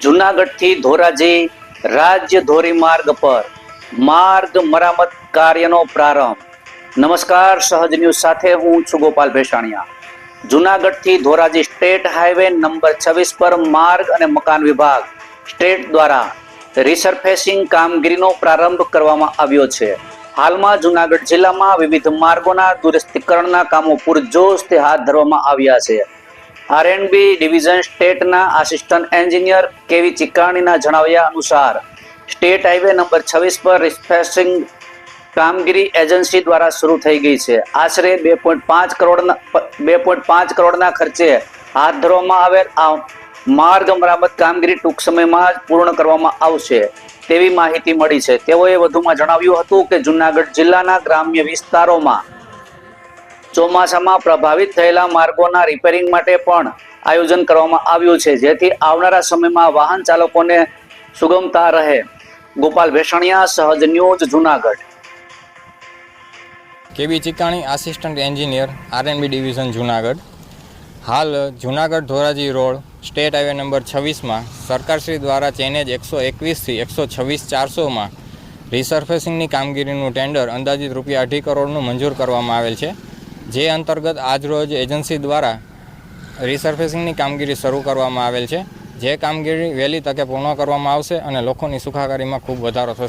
જૂનાગઢથી ધોરાજી રાજ્ય ધોરીમાર્ગ પર માર્ગ મરામત કાર્યનો પ્રારંભ। નમસ્કાર, સહજ ન્યૂઝ સાથે હું છું ગોપાલ ભેસાણીયા। જૂનાગઢથી ધોરાજી સ્ટેટ હાઈવે નંબર 26 પર માર્ગ અને મકાન વિભાગ સ્ટેટ દ્વારા રિસર્ફેસિંગ કામગીરીનો પ્રારંભ કરવામાં આવ્યો છે। હાલમાં જૂનાગઢ જિલ્લામાં વિવિધ માર્ગોના દુરસ્તીકરણના કામો પૂરજોશથી હાથ ધરવામાં આવ્યા છે। આરએનબી ડિવિઝન સ્ટેટના આસિસ્ટન્ટ એન્જિનિયર કેવી ચિકાણીના જણાવ્યા અનુસાર સ્ટેટ હાઈવે નંબર 26 પર રિસર્ફેસિંગ કામગીરી એજન્સી દ્વારા શરૂ થઈ ગઈ છે। આશરે 2.5 કરોડના ખર્ચે હાથ ધરવામાં આવેલ આ માર્ગ મરામત કામગીરી ટૂંક સમયમાં જ પૂર્ણ કરવામાં આવશે તેવી માહિતી મળી છે। તેઓએ વધુમાં જણાવ્યું હતું કે જૂનાગઢ જિલ્લાના ગ્રામ્ય વિસ્તારોમાં ચોમાસામાં પ્રભાવિત થયેલા માર્ગોના રિપેરિંગ માટે પણ આયોજન કરવામાં આવ્યું છે, જેથી આવનારા સમયમાં વાહન ચાલકોને સુગમતા રહે। Gopal Bhesaniya, Sahaj news, Junagadh. KB Chikani, assistant engineer, RNB division, Junagadh. હાલ Junagadh Dhoraji road state highway number 26માં સરકારશ્રી દ્વારા ચેનેજ 121થી 126,400માં રિસર્ફેસિંગની કામગીરીનું ટેન્ડર અંદાજિત ₹2.5 કરોડનું મંજૂર કરવામાં આવેલ છે, જે અંતર્ગત આજરોજ એજન્સી દ્વારા રિસર્ફેસિંગની કામગીરી શરૂ કરવામાં આવેલ છે, જે કામગીરી વહેલી તકે પૂર્ણ કરવામાં આવશે અને લોકોની સુખાકારીમાં ખૂબ વધારો થશે।